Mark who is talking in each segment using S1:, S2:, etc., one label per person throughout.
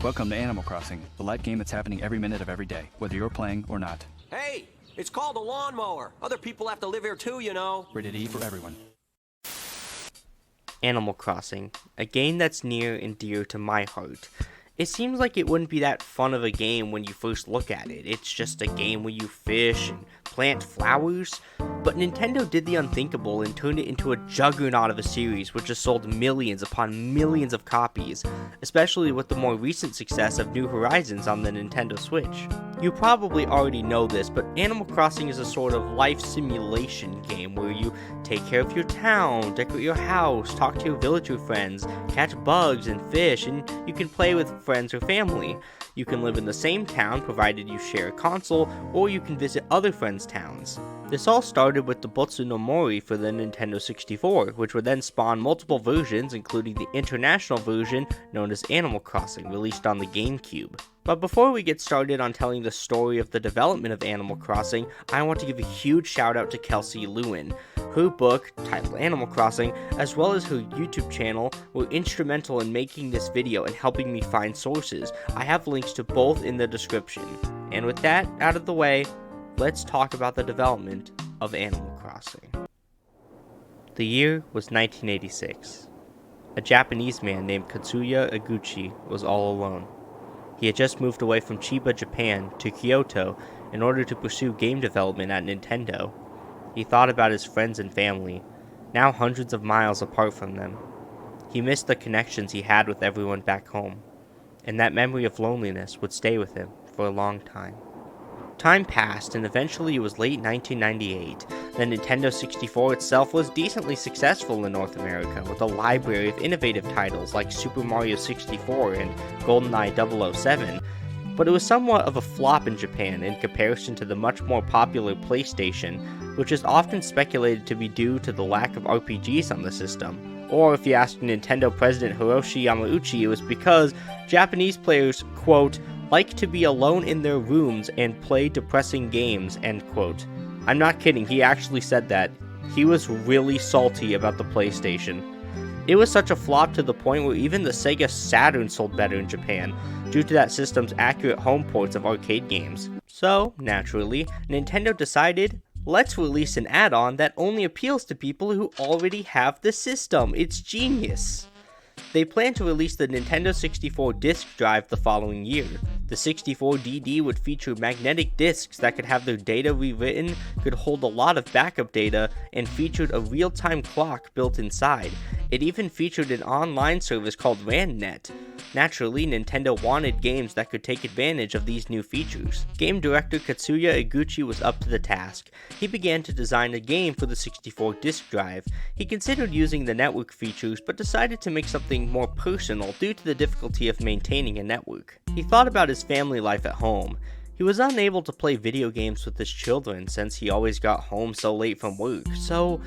S1: Welcome to Animal Crossing, the live game that's happening every minute of every day, whether you're playing or not.
S2: Hey, it's called a lawnmower. Other people have to live here too, you know.
S1: Rated E for everyone.
S3: Animal Crossing, a game that's near and dear to my heart. It seems like it wouldn't be that fun of a game when you first look at it. It's just a game where you fish and plant flowers. But Nintendo did the unthinkable and turned it into a juggernaut of a series which has sold millions upon millions of copies, especially with the more recent success of New Horizons on the Nintendo Switch. You probably already know this, but Animal Crossing is a sort of life simulation game where you take care of your town, decorate your house, talk to your villager friends, catch bugs and fish, and you can play with friends or family. You can live in the same town provided you share a console, or you can visit other friends' towns. This all started with the Bossa no Mori for the Nintendo 64, which would then spawn multiple versions, including the international version known as Animal Crossing, released on the GameCube. But before we get started on telling the story of the development of Animal Crossing, I want to give a huge shout out to Kelsey Lewin. Her book, titled Animal Crossing, as well as her YouTube channel, were instrumental in making this video and helping me find sources. I have links to both in the description. And with that out of the way, let's talk about the development of Animal Crossing. The year was 1986. A Japanese man named Katsuya Eguchi was all alone. He had just moved away from Chiba, Japan to Kyoto in order to pursue game development at Nintendo. He thought about his friends and family, now hundreds of miles apart from them. He missed the connections he had with everyone back home, and that memory of loneliness would stay with him for a long time. Time passed, and eventually it was late 1998. The Nintendo 64 itself was decently successful in North America, with a library of innovative titles like Super Mario 64 and GoldenEye 007, but it was somewhat of a flop in Japan in comparison to the much more popular PlayStation, which is often speculated to be due to the lack of RPGs on the system. Or if you ask Nintendo President Hiroshi Yamauchi, it was because Japanese players, quote, like to be alone in their rooms and play depressing games, end quote. I'm not kidding, he actually said that. He was really salty about the PlayStation. It was such a flop to the point where even the Sega Saturn sold better in Japan, due to that system's accurate home ports of arcade games. So, naturally, Nintendo decided, let's release an add-on that only appeals to people who already have the system. It's genius. They plan to release the Nintendo 64 disk drive the following year. The 64DD would feature magnetic discs that could have their data rewritten, could hold a lot of backup data, and featured a real-time clock built inside. It even featured an online service called RANDNet. Naturally, Nintendo wanted games that could take advantage of these new features. Game director Katsuya Eguchi was up to the task. He began to design a game for the 64 disk drive. He considered using the network features, but decided to make something more personal due to the difficulty of maintaining a network. He thought about his family life at home. He was unable to play video games with his children since he always got home so late from work, so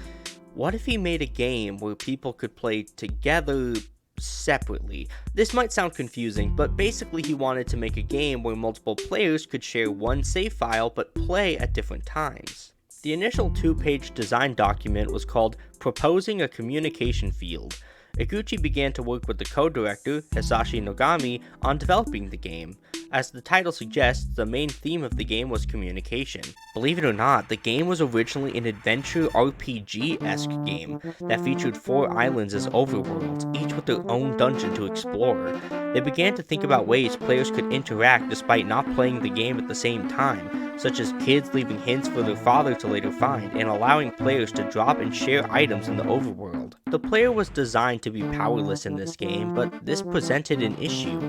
S3: what if he made a game where people could play together separately? This might sound confusing, but basically he wanted to make a game where multiple players could share one save file but play at different times. The initial 2-page design document was called Proposing a Communication Field. Eguchi began to work with the co-director, Hisashi Nogami, on developing the game. As the title suggests, the main theme of the game was communication. Believe it or not, the game was originally an adventure RPG-esque game that featured 4 islands as overworlds, each with their own dungeon to explore. They began to think about ways players could interact despite not playing the game at the same time, such as kids leaving hints for their father to later find, and allowing players to drop and share items in the overworld. The player was designed to be powerless in this game, but this presented an issue.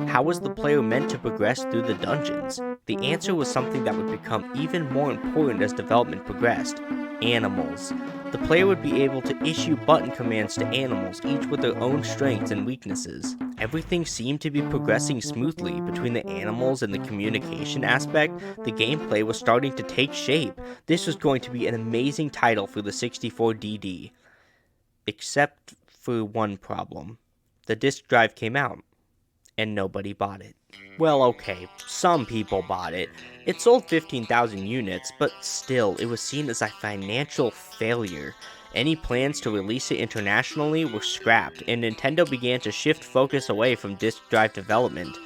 S3: How was the player meant to progress through the dungeons? The answer was something that would become even more important as development progressed: animals. The player would be able to issue button commands to animals, each with their own strengths and weaknesses. Everything seemed to be progressing smoothly. Between the animals and the communication aspect, the gameplay was starting to take shape. This was going to be an amazing title for the 64DD. Except for one problem. The disk drive came out, and nobody bought it. Well, okay, some people bought it. It sold 15,000 units, but still, it was seen as a financial failure. Any plans to release it internationally were scrapped, and Nintendo began to shift focus away from disk drive development.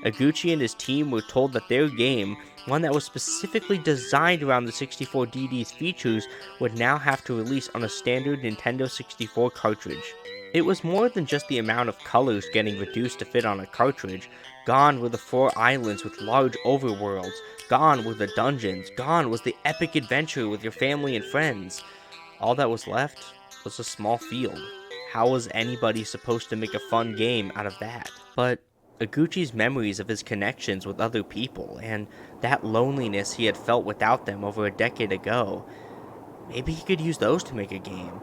S3: Iguchi and his team were told that their game, one that was specifically designed around the 64DD's features, would now have to release on a standard Nintendo 64 cartridge. It was more than just the amount of colors getting reduced to fit on a cartridge. Gone were the 4 islands with large overworlds, gone were the dungeons, gone was the epic adventure with your family and friends. All that was left was a small field. How was anybody supposed to make a fun game out of that? But Iguchi's memories of his connections with other people, and that loneliness he had felt without them over a decade ago, maybe he could use those to make a game.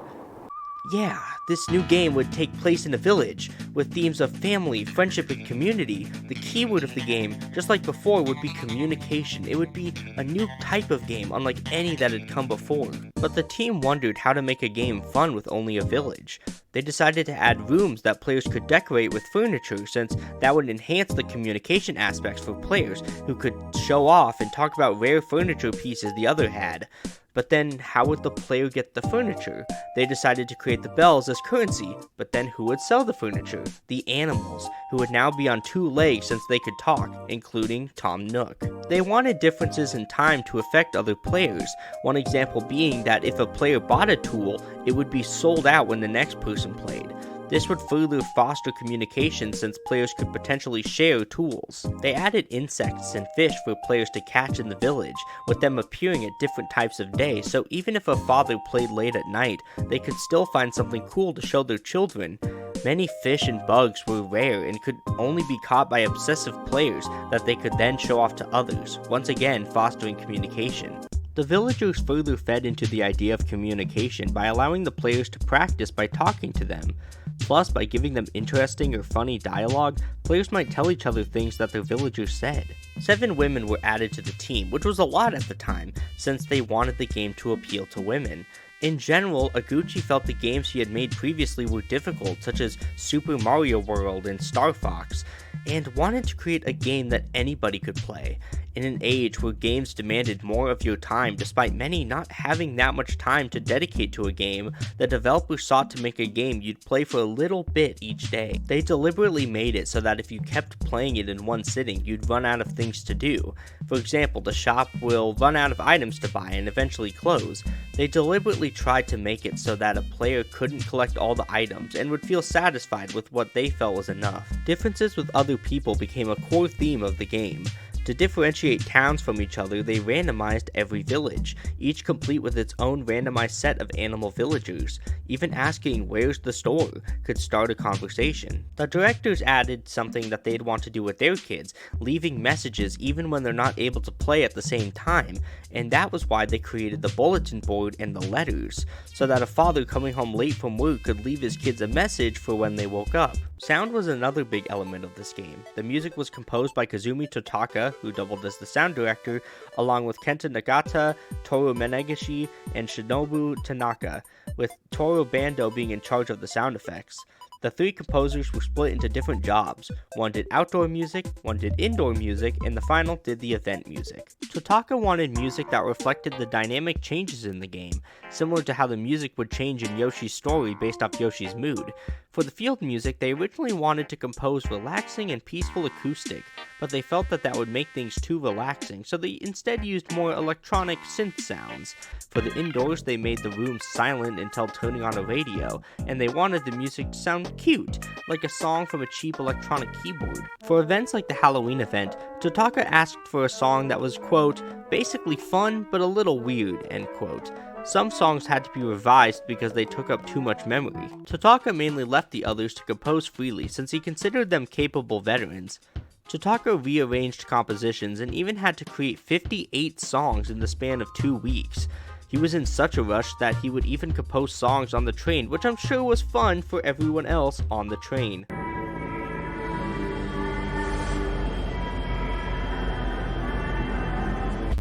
S3: Yeah, this new game would take place in a village, with themes of family, friendship, and community. The keyword of the game, just like before, would be communication. It would be a new type of game, unlike any that had come before. But the team wondered how to make a game fun with only a village. They decided to add rooms that players could decorate with furniture, since that would enhance the communication aspects for players, who could show off and talk about rare furniture pieces the other had. But then, how would the player get the furniture? They decided to create the bells as currency, but then who would sell the furniture? The animals, who would now be on 2 legs since they could talk, including Tom Nook. They wanted differences in time to affect other players, one example being that if a player bought a tool, it would be sold out when the next person played. This would further foster communication since players could potentially share tools. They added insects and fish for players to catch in the village, with them appearing at different types of day, so even if a father played late at night, they could still find something cool to show their children. Many fish and bugs were rare and could only be caught by obsessive players that they could then show off to others, once again fostering communication. The villagers further fed into the idea of communication by allowing the players to practice by talking to them. Plus, by giving them interesting or funny dialogue, players might tell each other things that their villagers said. 7 women were added to the team, which was a lot at the time, since they wanted the game to appeal to women. In general, Iguchi felt the games he had made previously were difficult, such as Super Mario World and Star Fox, and wanted to create a game that anybody could play. In an age where games demanded more of your time despite many not having that much time to dedicate to a game, the developers sought to make a game you'd play for a little bit each day. They deliberately made it so that if you kept playing it in one sitting, you'd run out of things to do. For example, the shop will run out of items to buy and eventually close. They deliberately tried to make it so that a player couldn't collect all the items and would feel satisfied with what they felt was enough. Differences with other people became a core theme of the game. To differentiate towns from each other, they randomized every village, each complete with its own randomized set of animal villagers. Even asking "where's the store" could start a conversation. The directors added something that they'd want to do with their kids, leaving messages even when they're not able to play at the same time, and that was why they created the bulletin board and the letters, so that a father coming home late from work could leave his kids a message for when they woke up. Sound was another big element of this game. The music was composed by Kazumi Totaka, who doubled as the sound director, along with Kenta Nagata, Toru Menegishi, and Shinobu Tanaka, with Toru Bando being in charge of the sound effects. The 3 composers were split into different jobs. One did outdoor music, one did indoor music, and the final did the event music. Totaka wanted music that reflected the dynamic changes in the game, similar to how the music would change in Yoshi's story based off Yoshi's mood. For the field music, they originally wanted to compose relaxing and peaceful acoustic, but they felt that that would make things too relaxing, so they instead used more electronic synth sounds. For the indoors, they made the room silent until turning on a radio, and they wanted the music to sound cute, like a song from a cheap electronic keyboard. For events like the Halloween event, Totaka asked for a song that was, quote, basically fun but a little weird, end quote. Some songs had to be revised because they took up too much memory. Totaka mainly left the others to compose freely since he considered them capable veterans. Totaka rearranged compositions and even had to create 58 songs in the span of 2 weeks. He was in such a rush that he would even compose songs on the train, which I'm sure was fun for everyone else on the train.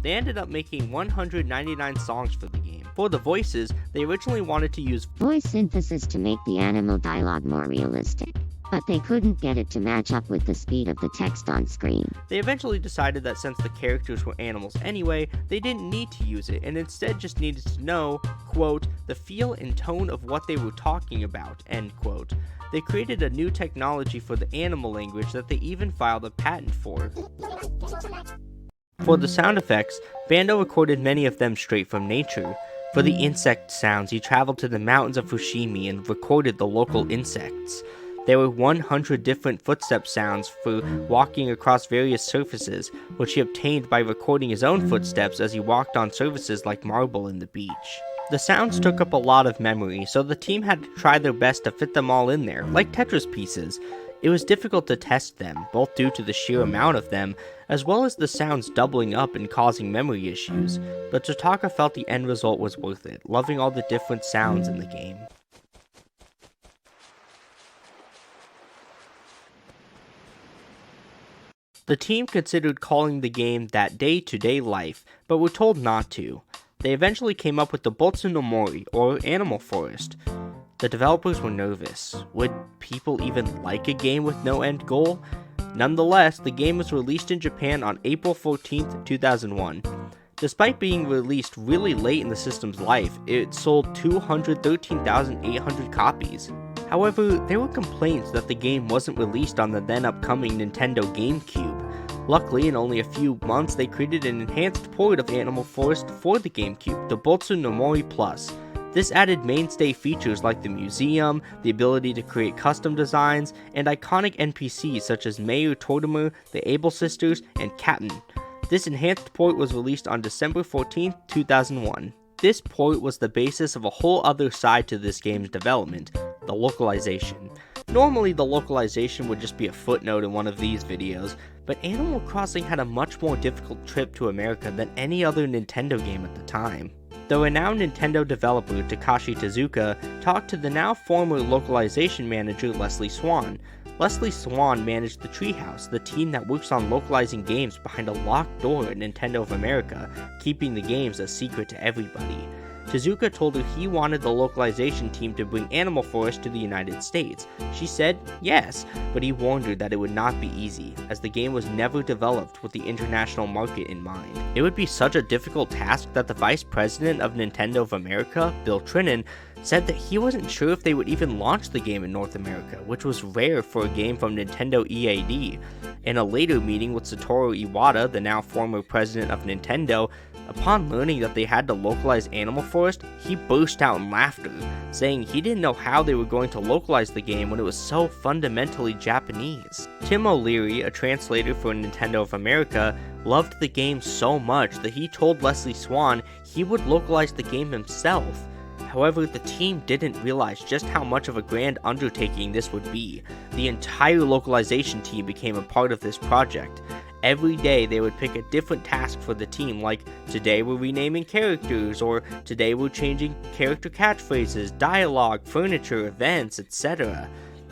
S3: They ended up making 199 songs for the game. For the voices, they originally wanted to use
S4: voice synthesis to make the animal dialogue more realistic. but they couldn't get it to match up with the speed of the text on screen.
S3: They eventually decided that since the characters were animals anyway, they didn't need to use it, and instead just needed to know, quote, the feel and tone of what they were talking about, end quote. They created a new technology for the animal language that they even filed a patent for. For the sound effects, Bando recorded many of them straight from nature. For the insect sounds, he traveled to the mountains of Fushimi and recorded the local insects. There were 100 different footstep sounds for walking across various surfaces, which he obtained by recording his own footsteps as he walked on surfaces like marble in the beach. The sounds took up a lot of memory, so the team had to try their best to fit them all in there, like Tetris pieces. It was difficult to test them, both due to the sheer amount of them, as well as the sounds doubling up and causing memory issues, but Totaka felt the end result was worth it, loving all the different sounds in the game. The team considered calling the game that day-to-day life, but were told not to. They eventually came up with the Bossa no Mori, or Animal Forest. The developers were nervous. Would people even like a game with no end goal? Nonetheless, the game was released in Japan on April 14th, 2001. Despite being released really late in the system's life, it sold 213,800 copies. However, there were complaints that the game wasn't released on the then upcoming Nintendo GameCube. Luckily, in only a few months, they created an enhanced port of Animal Forest for the GameCube, the Bossa no Mori Plus. This added mainstay features like the museum, the ability to create custom designs, and iconic NPCs such as Mayor Tortimer, the Able Sisters, and Captain. This enhanced port was released on December 14, 2001. This port was the basis of a whole other side to this game's development, the localization. Normally the localization would just be a footnote in one of these videos, but Animal Crossing had a much more difficult trip to America than any other Nintendo game at the time. The renowned Nintendo developer Takashi Tezuka talked to the now former localization manager Leslie Swan. Leslie Swan managed the Treehouse, the team that works on localizing games behind a locked door at Nintendo of America, keeping the games a secret to everybody. Tezuka told her he wanted the localization team to bring Animal Forest to the United States. She said yes, but he warned her that it would not be easy, as the game was never developed with the international market in mind. It would be such a difficult task that the vice president of Nintendo of America, Bill Trinan, said that he wasn't sure if they would even launch the game in North America, which was rare for a game from Nintendo EAD. In a later meeting with Satoru Iwata, the now former president of Nintendo, upon learning that they had to localize Animal Forest, he burst out in laughter, saying he didn't know how they were going to localize the game when it was so fundamentally Japanese. Tim O'Leary, a translator for Nintendo of America, loved the game so much that he told Leslie Swan he would localize the game himself. However, the team didn't realize just how much of a grand undertaking this would be. The entire localization team became a part of this project. Every day they would pick a different task for the team, like today we're renaming characters, or today we're changing character catchphrases, dialogue, furniture, events, etc.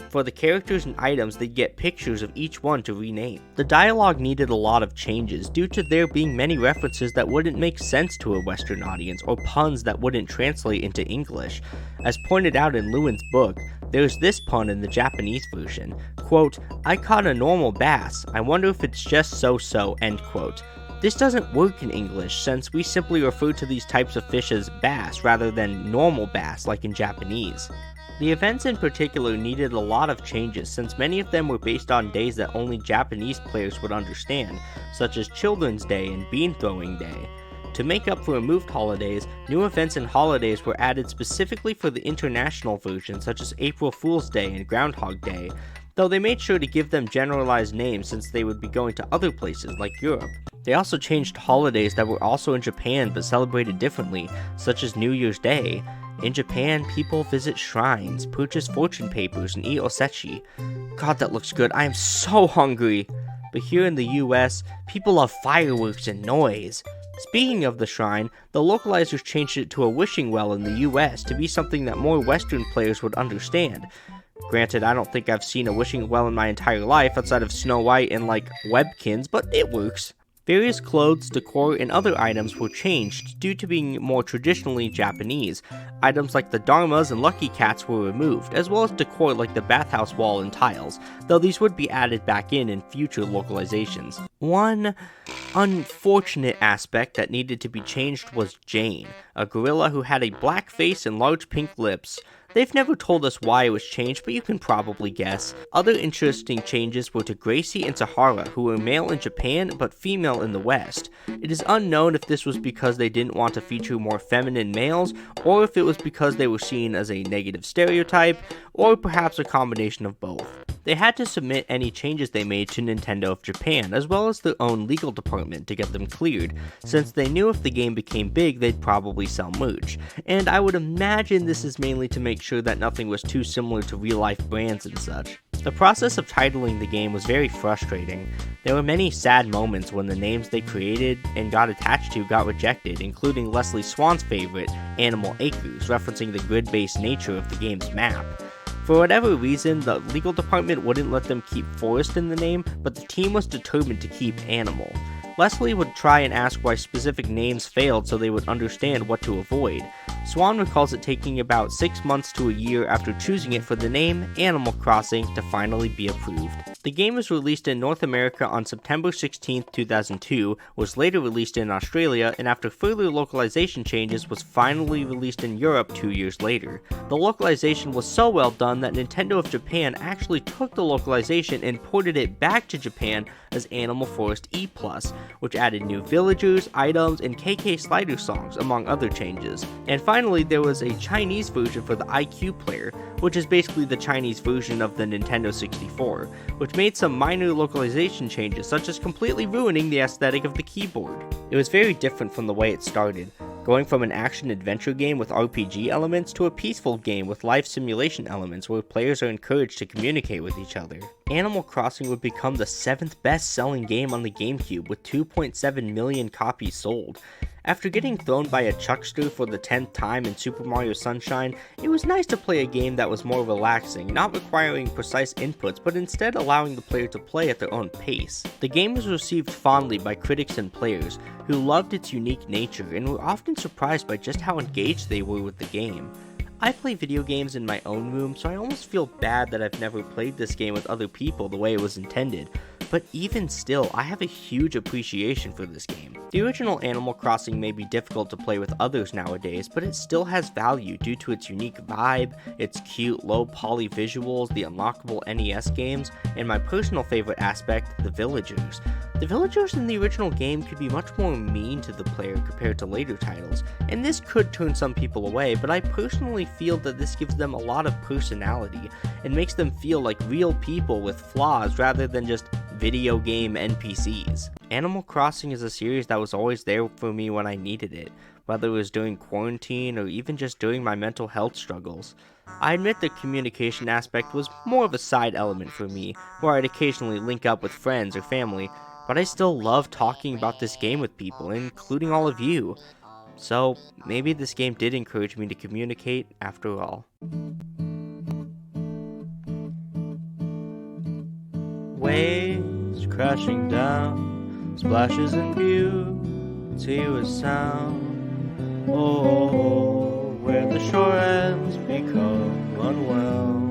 S3: For the characters and items, they'd get pictures of each one to rename. The dialogue needed a lot of changes due to there being many references that wouldn't make sense to a Western audience, or puns that wouldn't translate into English. As pointed out in Lewin's book, there's this pun in the Japanese version, quote, "I caught a normal bass, I wonder if it's just so-so," end quote. This doesn't work in English, since we simply refer to these types of fish as bass rather than normal bass like in Japanese. The events in particular needed a lot of changes, since many of them were based on days that only Japanese players would understand, such as Children's Day and Bean Throwing Day. To make up for removed holidays, new events and holidays were added specifically for the international version, such as April Fool's Day and Groundhog Day, though they made sure to give them generalized names since they would be going to other places like Europe. They also changed holidays that were also in Japan but celebrated differently, such as New Year's Day. In Japan, people visit shrines, purchase fortune papers, and eat osechi. God, that looks good. I am so hungry. But here in the US, people love fireworks and noise. Speaking of the shrine, the localizers changed it to a wishing well in the US to be something that more Western players would understand. Granted, I don't think I've seen a wishing well in my entire life outside of Snow White and like Webkins, but it works. Various clothes, decor, and other items were changed due to being more traditionally Japanese. Items like the Dharmas and Lucky Cats were removed, as well as decor like the bathhouse wall and tiles, though these would be added back in future localizations. One unfortunate aspect that needed to be changed was Jane, a gorilla who had a black face and large pink lips. They've never told us why it was changed, but you can probably guess. Other interesting changes were to Gracie and Sahara, who were male in Japan but female in the West. It is unknown if this was because they didn't want to feature more feminine males, or if it was because they were seen as a negative stereotype, or perhaps a combination of both. They had to submit any changes they made to Nintendo of Japan, as well as their own legal department to get them cleared, since they knew if the game became big, they'd probably sell merch. And I would imagine this is mainly to make sure that nothing was too similar to real-life brands and such. The process of titling the game was very frustrating. There were many sad moments when the names they created and got attached to got rejected, including Leslie Swan's favorite, Animal Acres, referencing the grid-based nature of the game's map. For whatever reason, the legal department wouldn't let them keep Forest in the name, but the team was determined to keep Animal. Leslie would try and ask why specific names failed so they would understand what to avoid. Swan recalls it taking about 6 months to a year after choosing it for the name Animal Crossing to finally be approved. The game was released in North America on September 16, 2002, was later released in Australia, and after further localization changes was finally released in Europe 2 years later. The localization was so well done that Nintendo of Japan actually took the localization and ported it back to Japan as Animal Forest E+, which added new villagers, items, and KK Slider songs, among other changes. And finally, there was a Chinese version for the IQ player, which is basically the Chinese version of the Nintendo 64, which made some minor localization changes, such as completely ruining the aesthetic of the keyboard. It was very different from the way it started, going from an action-adventure game with RPG elements to a peaceful game with life simulation elements where players are encouraged to communicate with each other. Animal Crossing would become the 7th best-selling game on the GameCube with 2.7 million copies sold. After getting thrown by a chuckster for the 10th time in Super Mario Sunshine, it was nice to play a game that was more relaxing, not requiring precise inputs, but instead allowing the player to play at their own pace. The game was received fondly by critics and players, who loved its unique nature and were often surprised by just how engaged they were with the game. I play video games in my own room, so I almost feel bad that I've never played this game with other people the way it was intended. But even still, I have a huge appreciation for this game. The original Animal Crossing may be difficult to play with others nowadays, but it still has value due to its unique vibe, its cute low poly visuals, the unlockable NES games, and my personal favorite aspect, the villagers. The villagers in the original game could be much more mean to the player compared to later titles, and this could turn some people away, but I personally feel that this gives them a lot of personality and makes them feel like real people with flaws rather than just video game NPCs. Animal Crossing is a series that was always there for me when I needed it, whether it was during quarantine or even just during my mental health struggles. I admit the communication aspect was more of a side element for me, where I'd occasionally link up with friends or family, but I still love talking about this game with people, including all of you. So maybe this game did encourage me to communicate after all. Waves crashing down, splashes and beauty with sound. Oh, where the shore ends become unwound.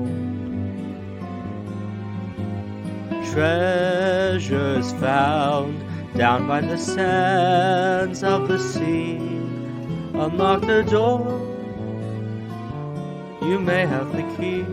S3: Treasures found down by the sands of the sea. Unlock the door, you may have the key.